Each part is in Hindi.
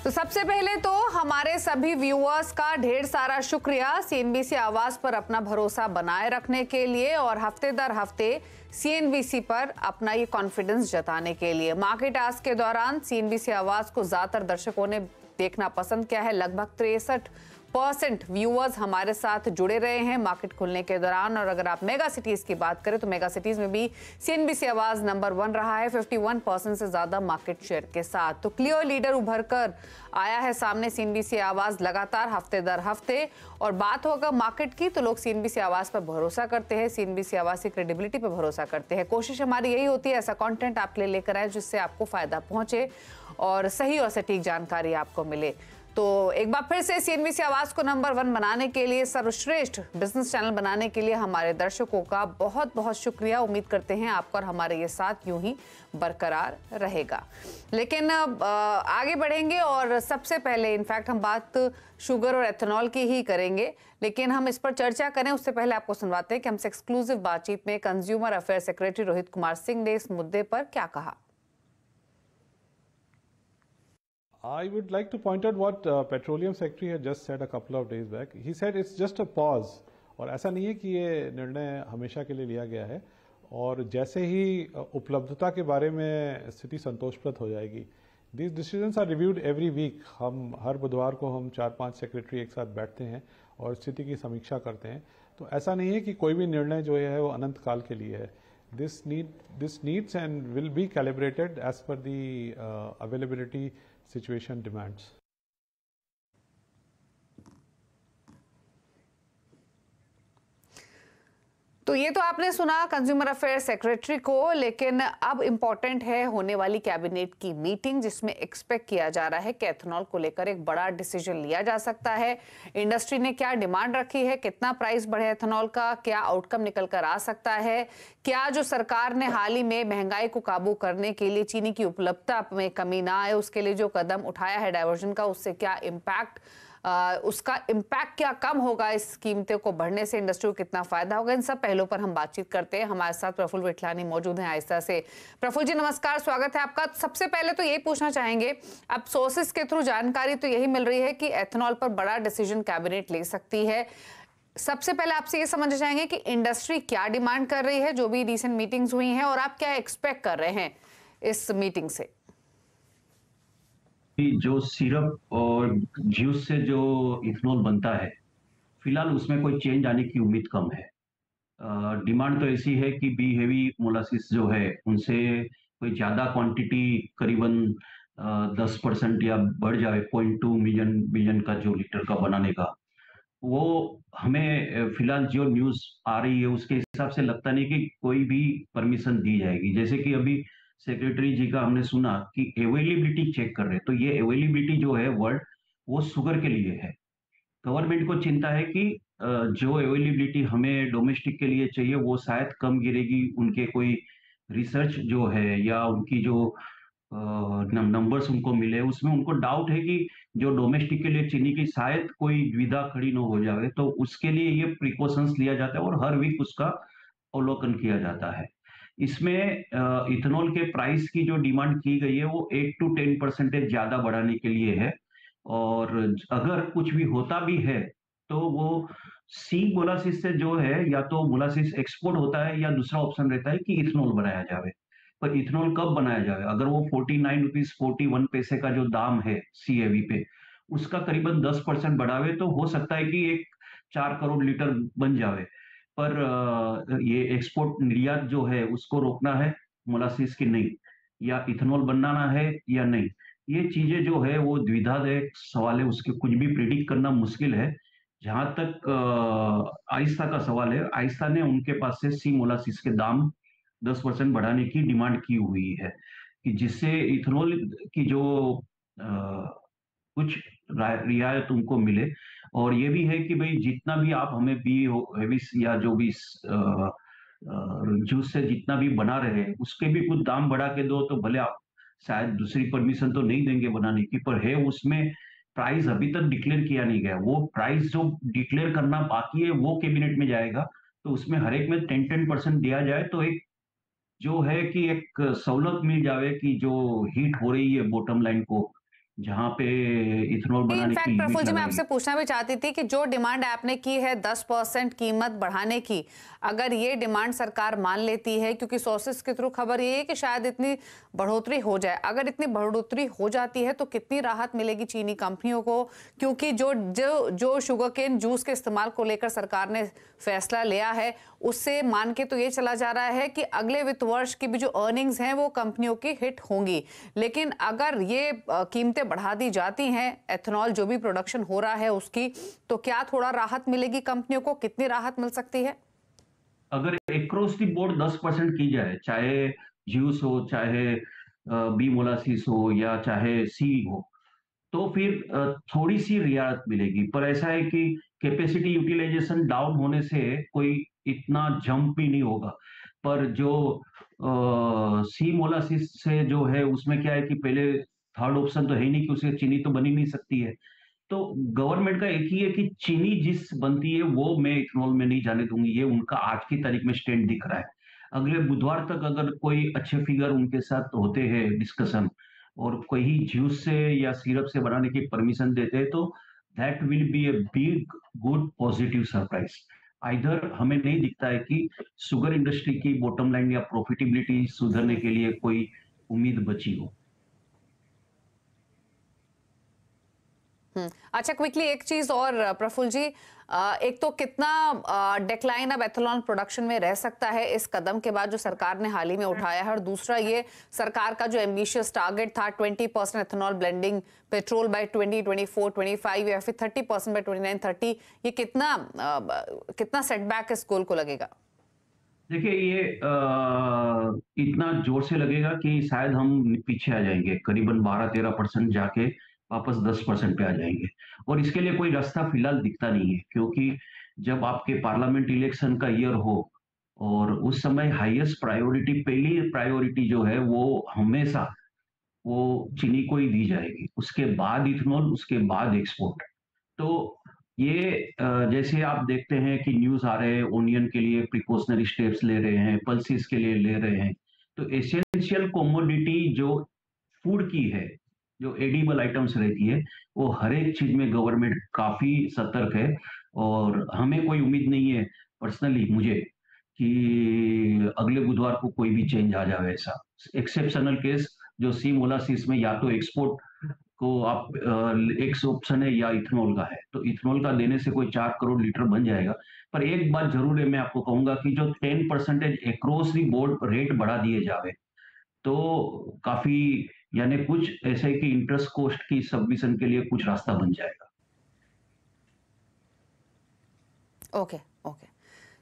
तो सबसे पहले तो हमारे सभी व्यूअर्स का ढेर सारा शुक्रिया सीएनबीसी आवाज पर अपना भरोसा बनाए रखने के लिए और हफ्ते दर हफ्ते सीएनबीसी पर अपना ये कॉन्फिडेंस जताने के लिए। मार्केट आज के दौरान सीएनबीसी आवाज को ज्यादातर दर्शकों ने देखना पसंद किया है। लगभग 63% व्यूअर्स हमारे साथ जुड़े रहे हैं मार्केट खुलने के दौरान। और अगर आप मेगा सिटीज की बात करें तो मेगा सिटीज में भी सीएनबीसी आवाज नंबर 1 रहा है 51% से ज्यादा मार्केट शेयर के साथ। तो क्लियर लीडर उभर कर आया है सामने सीएनबीसी आवाज लगातार हफ्ते दर हफ्ते। और बात होगा मार्केट की तो लोग सीएनबीसी आवाज पर भरोसा करते हैं, सीएनबीसी आवाज की क्रेडिबिलिटी पर भरोसा करते हैं। कोशिश हमारी यही होती है ऐसा कंटेंट आपके लिए लेकर आए जिससे आपको फायदा पहुंचे और सही और सटीक जानकारी आपको मिले। तो एक बार फिर से सीएनबीसी आवाज को नंबर 1 बनाने के लिए, सर्वश्रेष्ठ बिजनेस चैनल बनाने के लिए हमारे दर्शकों का बहुत बहुत शुक्रिया। उम्मीद करते हैं आपका और हमारे ये साथ यूं ही बरकरार रहेगा। लेकिन आगे बढ़ेंगे और सबसे पहले इनफैक्ट हम बात शुगर और एथेनॉल की ही करेंगे, लेकिन हम इस पर चर्चा करें उससे पहले आपको सुनवाते हैं कि हमसे एक्सक्लूसिव बातचीत में consumer affair secretary Rohit Kumar Singh ने इस मुद्दे पर क्या कहा। I would like to point out what Petroleum Secretary had just said a couple of days back. He said it's just a pause. और ऐसा नहीं है कि ये निर्णय हमेशा के लिए लिया गया है और जैसे ही उपलब्धता के बारे में स्थिति संतोषप्रद हो जाएगी, these decisions are reviewed every week. हम हर बुधवार को हम 4-5 सेक्रेटरी एक साथ बैठते हैं और स्थिति की समीक्षा करते हैं। तो ऐसा नहीं है कि कोई भी निर्णय जो है वो अनंत काल के लिए है। This needs and will be calibrated as per the availability situation demands. तो ये तो आपने सुना कंज्यूमर अफेयर सेक्रेटरी को, लेकिन अब इम्पोर्टेंट है होने वाली कैबिनेट की मीटिंग जिसमें एक्सपेक्ट किया जा रहा है कि एथेनॉल को लेकर एक बड़ा डिसीजन लिया जा सकता है। इंडस्ट्री ने क्या डिमांड रखी है, कितना प्राइस बढ़े एथेनॉल का, क्या आउटकम निकल कर आ सकता है, क्या जो सरकार ने हाल ही में महंगाई को काबू करने के लिए चीनी की उपलब्धता में कमी ना आए उसके लिए जो कदम उठाया है डाइवर्जन का, उससे क्या इम्पैक्ट उसका इम्पैक्ट क्या कम होगा, इस कीमतों को बढ़ने से इंडस्ट्री को कितना फायदा होगा, इन सब पहलुओं पर हम बातचीत करते हैं। हमारे साथ प्रफुल्ल विठलानी मौजूद हैं आहिस्ता से। प्रफुल्ल जी नमस्कार, स्वागत है आपका। सबसे पहले तो यही पूछना चाहेंगे, अब सोर्सेस के थ्रू जानकारी तो यही मिल रही है कि एथेनॉल पर बड़ा डिसीजन कैबिनेट ले सकती है। सबसे पहले आपसे ये समझना चाहेंगे कि इंडस्ट्री क्या डिमांड कर रही है, जो भी रिसेंट मीटिंग्स हुई हैं, और आप क्या एक्सपेक्ट कर रहे हैं इस मीटिंग से। जो सिरप और जूस से जो इथेनॉल बनता है, फिलहाल उसमें कोई चेंज आने की उम्मीद कम है। डिमांड तो ऐसी है कि बी हेवी मोलासिस जो है उनसे कोई ज्यादा क्वांटिटी करीबन 10% या बढ़ जाए 0.2 मिलियन का जो लीटर का बनाने का, वो हमें फिलहाल जो न्यूज आ रही है उसके हिसाब से लगता नहीं कि कोई भी परमिशन दी जाएगी। जैसे कि अभी सेक्रेटरी जी का हमने सुना कि अवेलेबिलिटी चेक कर रहे हैं, तो ये अवेलेबिलिटी जो है वर्ल्ड वो शुगर के लिए है। गवर्नमेंट को चिंता है कि जो अवेलेबिलिटी हमें डोमेस्टिक के लिए चाहिए वो शायद कम गिरेगी। उनके कोई रिसर्च जो है या उनकी जो नंबर्स उनको मिले उसमें उनको डाउट है कि जो डोमेस्टिक के लिए चीनी की शायद कोई दुविधा खड़ी न हो जाए, तो उसके लिए ये प्रिकॉशंस लिया जाता है और हर वीक उसका अवलोकन किया जाता है। इसमें इथेनॉल के प्राइस की जो डिमांड की गई है वो 8 to 10% ज्यादा बढ़ाने के लिए है। और अगर कुछ भी होता भी है तो वो सी मोलासिस से जो है या तो मोलासिस एक्सपोर्ट होता है या दूसरा ऑप्शन रहता है कि इथेनॉल बनाया जाए। पर इथेनॉल कब बनाया जाए? अगर वो 49 रुपीज 41 पैसे का जो दाम है सीएवी पे, उसका करीबन 10% बढ़ावे तो हो सकता है कि एक 4 करोड़ लीटर बन जाए। पर ये एक्सपोर्ट निर्यात जो है उसको रोकना है मोलासिस की नहीं, या इथेनॉल बनाना है या नहीं, ये चीजें जो है वो द्विधादायक सवाल है, उसके कुछ भी प्रिडिक्ट करना मुश्किल है। जहां तक आइस्ता का सवाल है, आइस्ता ने उनके पास से सी मोलासिस के दाम 10% बढ़ाने की डिमांड की हुई है कि जिससे इथेनॉल की जो कुछ रियायत उनको मिले। और ये भी है कि भाई जितना भी आप हमें बी हेविस या जो भी जूस से जितना भी बना रहे हैं उसके भी कुछ दाम बढ़ा के दो, तो भले आप शायद दूसरी परमिशन तो नहीं देंगे बनाने की, पर है उसमें प्राइस अभी तक डिक्लेयर किया नहीं गया। वो प्राइस जो डिक्लेयर करना बाकी है वो कैबिनेट में जाएगा, तो उसमें हर एक में 10% दिया जाए तो एक जो है कि एक सहूलत मिल जाए कि जो हीट हो रही है बॉटम लाइन को जहां पे इथेनॉल बनाने की इनफैक्ट लिमिट प्रफुल्ल जी, मैं लगाई आपसे गई। पूछना भी चाहती थी कि जो डिमांड आपने की है 10% कीमत बढ़ाने की, अगर ये डिमांड सरकार मान लेती है, क्योंकि सोर्सेस के थ्रू खबर ये है कि शायद इतनी बढ़ोतरी हो जाए, अगर इतनी बढ़ोतरी हो जाती है तो कितनी राहत मिलेगी चीनी कंपनियों को? क्योंकि जो जो जो शुगर केन जूस के इस्तेमाल को लेकर सरकार ने फैसला लिया है, उससे मान के तो ये चला जा रहा है कि अगले वित्त वर्ष की भी जो अर्निंग्स हैं वो कंपनियों की हिट होंगी। लेकिन अगर ये कीमतें बढ़ा दी जाती हैं एथेनॉल जो भी प्रोडक्शन हो रहा है उसकी, तो क्या थोड़ा राहत मिलेगी कंपनियों को? कितनी राहत मिल सकती है? अगर अक्रॉस द बोर्ड 10% की जाए, चाहे जूस हो, चाहे बी मोलासिस हो या चाहे सी हो, तो फिर थोड़ी सी रियायत मिलेगी। पर ऐसा है कि कैपेसिटी यूटिलाइजेशन डाउन होने से कोई इतना जंप भी नहीं होगा। पर जो सी मोलासिस से जो है उसमें क्या है कि पहले थर्ड ऑप्शन तो है ही नहीं कि उससे चीनी तो बन ही नहीं सकती है। तो गवर्नमेंट का एक ही है कि चीनी जिस बनती है वो मैं इथेनॉल में नहीं जाने दूंगी, ये उनका आज की तारीख में स्टैंड दिख रहा है। अगले बुधवार तक अगर कोई अच्छे फिगर उनके साथ होते हैं डिस्कशन और कोई जूस से या सिरप से बनाने की परमिशन देते हैं, तो that will be a big good positive surprise. Either हमें नहीं दिखता है कि शुगर इंडस्ट्री की बॉटम लाइन या प्रॉफिटेबिलिटी सुधरने के लिए कोई उम्मीद बची हो। अच्छा, क्विकली एक चीज और प्रफुल्ल जी, एक तो कितना डिक्लाइन अब एथेनॉल प्रोडक्शन में रह सकता है इस कदम के बाद जो सरकार ने हाल ही में उठाया है, और दूसरा ये सरकार का जो एम्बिशियस टारगेट था 20% एथेनॉल ब्लेंडिंग पेट्रोल बाय 2024-25 या फिर 30% बाय 29-30, ये कितना सेटबैक इस गोल को लगेगा? देखिए ये इतना जोर से लगेगा कि शायद हम पीछे आ जाएंगे, करीबन 12-13% जाके वापस 10% पे आ जाएंगे। और इसके लिए कोई रास्ता फिलहाल दिखता नहीं है, क्योंकि जब आपके पार्लियामेंट इलेक्शन का ईयर हो और उस समय हाईएस्ट प्रायोरिटी, पहली प्रायोरिटी जो है वो हमेशा वो चीनी को ही दी जाएगी, उसके बाद इथेनॉल, उसके बाद एक्सपोर्ट। तो ये जैसे आप देखते हैं कि न्यूज़ आ रहे हैं, ओनियन के लिए प्रिकॉशनरी स्टेप्स ले रहे हैं, पल्सेस के लिए ले रहे हैं। तो एसेंशियल कमोडिटी जो फूड की है, जो एडिबल आइटम्स रहती है, वो हर एक चीज़ में गवर्नमेंट काफ़ी सतर्क है। और हमें कोई उम्मीद नहीं है, पर्सनली मुझे, कि अगले बुधवार को कोई भी चेंज आ जाए ऐसा। एक्सेप्शनल केस जो सी मोलासिस में या तो एक्सपोर्ट को आप एक ऑप्शन है या इथेनॉल का है, तो इथेनॉल का देने से कोई 4 करोड़ लीटर बन जाएगा। पर एक बात जरूर है, मैं आपको कहूंगा कि जो 10% अक्रॉस दी बोर्ड रेट बढ़ा दिए जावे, तो काफी, यानी कुछ ऐसे कि इंटरेस्ट कॉस्ट की सबमिशन के लिए कुछ रास्ता बन जाएगा। ओके, ओके,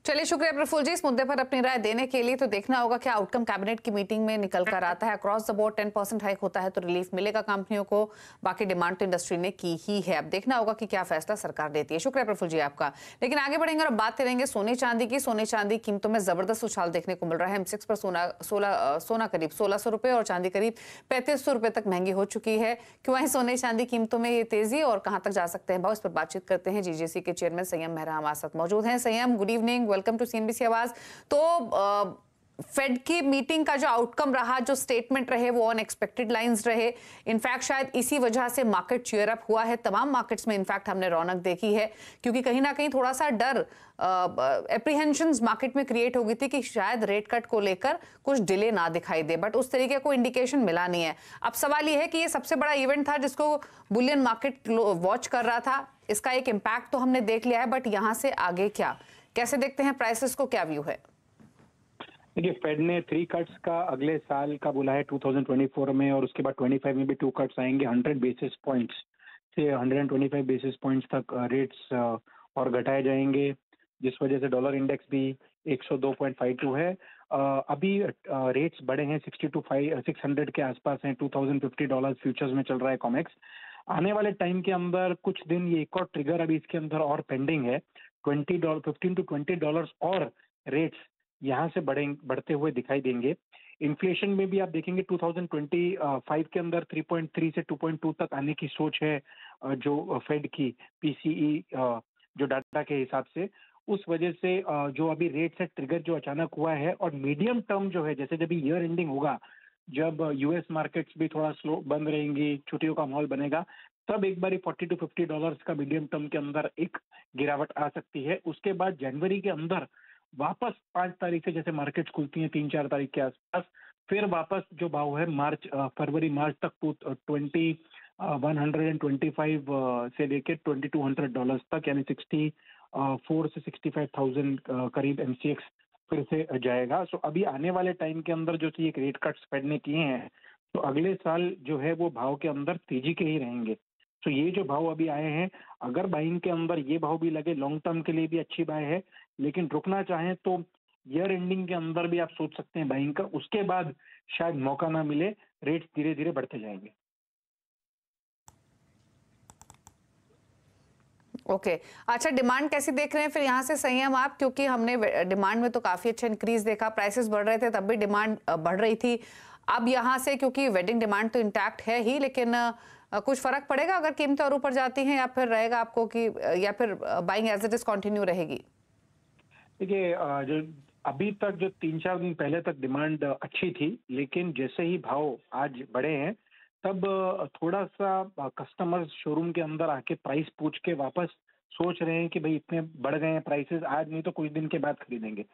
चलिए, शुक्रिया प्रफुल्ल जी इस मुद्दे पर अपनी राय देने के लिए। तो देखना होगा क्या आउटकम कैबिनेट की मीटिंग में निकल कर आता है। अक्रॉस द बोर्ड 10% हाइक होता है तो रिलीफ मिलेगा कंपनियों को, बाकी डिमांड तो इंडस्ट्री ने की ही है। अब देखना होगा कि क्या फैसला सरकार देती है। शुक्रिया प्रफुल्ल जी आपका। लेकिन आगे बढ़ेंगे और बात करेंगे सोने चांदी की। सोने चांदी कीमतों में जबरदस्त उछाल देखने को मिल रहा है। M6 पर सोना करीब 1600 रुपए और चांदी करीब 3500 रुपए तक महंगी हो चुकी है। क्यों है सोने चांदी कीमतों में ये तेजी और कहां तक जा सकते हैं भाव, इस पर बातचीत करते हैं। जीजेसी के चेयरमैन संयम मेहरा हमारे साथ मौजूद हैं। Sanyam, good evening, welcome to CNBC Awaaz. तो फेड की मीटिंग का जो आउटकम रहा, जो स्टेटमेंट रहे, वो अनएक्सपेक्टेड लाइंस रहे। इनफैक्ट शायद इसी वजह से मार्केट चीयर अप हुआ है। तमाम मार्केट्स में इनफैक्ट हमने रौनक देखी है, क्योंकि कहीं ना कहीं थोड़ा सा डर, एप्रीहेंशंस मार्केट में क्रिएट हो गई थी कि शायद रेट कट को लेकर कुछ डिले ना दिखाई दे, बट उस तरीके को इंडिकेशन मिला नहीं है। अब सवाल ये है कि ये सबसे बड़ा इवेंट था जिसको बुलियन मार्केट वॉच कर रहा था, इसका एक इम्पैक्ट तो हमने देख लिया है, बट यहां से आगे क्या, कैसे देखते हैं प्राइसेस को, क्या व्यू है? देखिए, फेड ने 3 कट्स का अगले साल का बोला है 2024 में, और उसके बाद 25 में भी 2 कट्स आएंगे। 100 बेसिस पॉइंट्स से 125 बेसिस पॉइंट्स तक रेट्स और घटाए जाएंगे, जिस वजह से डॉलर इंडेक्स भी 102.52 है। अभी रेट्स बढ़े हैं 600 के आसपास हैं। $2050 फ्यूचर्स में चल रहा है कॉमेक्स। आने वाले टाइम के अंदर कुछ दिन ये एक और ट्रिगर अभी इसके अंदर और पेंडिंग है। $15 to $20 और रेट्स यहाँ से बढ़ते हुए दिखाई देंगे। इन्फ्लेशन में भी आप देखेंगे 2025 के अंदर 3.3 से 2.2 तक आने की सोच है, जो फेड की PCE जो डाटा के हिसाब से। उस वजह से जो अभी रेट से ट्रिगर जो अचानक हुआ है, और मीडियम टर्म जो है, जैसे जब ईयर एंडिंग होगा जब यूएस मार्केट्स भी थोड़ा स्लो बंद रहेंगी, छुट्टियों का माहौल बनेगा, तब एक बारी $40 to $50 का मीडियम टर्म के अंदर एक गिरावट आ सकती है। उसके बाद जनवरी के अंदर वापस 5 तारीख से जैसे मार्केट्स खुलती हैं 3-4 तारीख के आसपास, फिर वापस जो भाव है फरवरी मार्च तक 125 से लेके $2200 तक, यानी 64 से 65,000 करीब MCX फिर से जाएगा। सो अभी आने वाले टाइम के अंदर जो ये रेट कट्स फेड ने किए हैं, तो अगले साल जो है वो भाव के अंदर तेजी के ही रहेंगे। तो ये जो भाव अभी आए हैं, अगर बाइंग के अंदर ये भाव भी लगे, लॉन्ग टर्म के लिए भी अच्छी बाय है, लेकिन रुकना चाहें तो ईयर एंडिंग के अंदर भी आप सोच सकते हैं बाइंग का। उसके बाद शायद मौका ना मिले, रेट्स धीरे धीरे बढ़ते जाएंगे। ओके अच्छा, डिमांड कैसी देख रहे हैं फिर यहाँ से संयम आप, क्योंकि हमने डिमांड में तो काफी अच्छा इंक्रीज देखा, प्राइसेस बढ़ रहे थे तब भी डिमांड बढ़ रही थी। अब यहाँ से क्योंकि वेडिंग डिमांड तो इंटैक्ट है ही, लेकिन कुछ फर्क पड़ेगा अगर कीमतें और ऊपर जाती हैं, या फिर रहेगा आपको कि या फिर buying as it is continue रहेगी? देखिए, जो अभी तक जो 3-4 दिन पहले तक डिमांड अच्छी थी, लेकिन जैसे ही भाव आज बढ़े हैं तब थोड़ा सा कस्टमर्स शोरूम के अंदर आके प्राइस पूछ के वापस सोच रहे हैं कि भाई इतने बढ़ गए हैं प्राइसेस, आज नहीं तो कुछ दिन के बाद खरीदेंगे।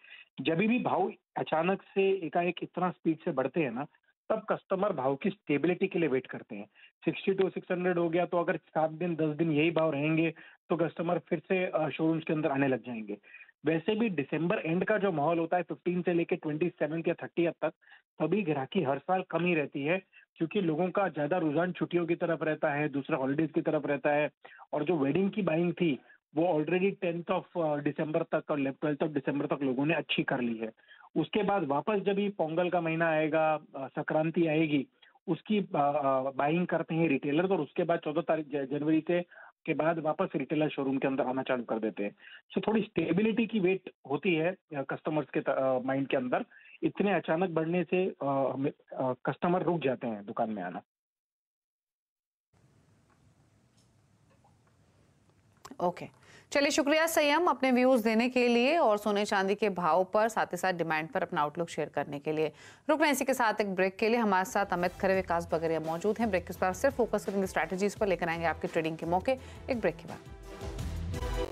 जब भी भाव अचानक से एकाएक इतना स्पीड से बढ़ते हैं ना, तब कस्टमर भाव की स्टेबिलिटी के लिए वेट करते हैं। 62 600 हो गया तो अगर 7 दिन 10 दिन यही भाव रहेंगे तो कस्टमर फिर से शोरूम्स के अंदर आने लग जाएंगे। वैसे भी दिसंबर एंड का जो माहौल होता है 15 से लेके 27 या 30 तक, तभी ग्राहकी हर साल कम ही रहती है, क्योंकि लोगों का ज्यादा रुझान छुट्टियों की तरफ रहता है, दूसरा हॉलीडेज की तरफ रहता है। और जो वेडिंग की बाइंग थी वो ऑलरेडी 10 दिसंबर तक और 12 दिसंबर तक लोगों ने अच्छी कर ली है। उसके बाद वापस जब ही पोंगल का महीना आएगा, संक्रांति आएगी, उसकी बाइंग करते हैं रिटेलर, और उसके बाद 14 जनवरी से के बाद वापस रिटेलर शोरूम के अंदर आना चालू कर देते हैं। सो थोड़ी स्टेबिलिटी की वेट होती है कस्टमर्स के माइंड के अंदर। इतने अचानक बढ़ने से कस्टमर रुक जाते हैं दुकान में आना। ओके चलिए, शुक्रिया संयम अपने व्यूज देने के लिए और सोने चांदी के भाव पर साथ ही साथ डिमांड पर अपना आउटलुक शेयर करने के लिए। रुक रहे हैं इसी के साथ एक ब्रेक के लिए। हमारे साथ अमित खरे, विकास बगरिया मौजूद हैं। ब्रेक के बाद सिर्फ फोकस करेंगे स्ट्रैटेजीज पर, लेकर आएंगे आपके ट्रेडिंग के मौके एक ब्रेक के बाद।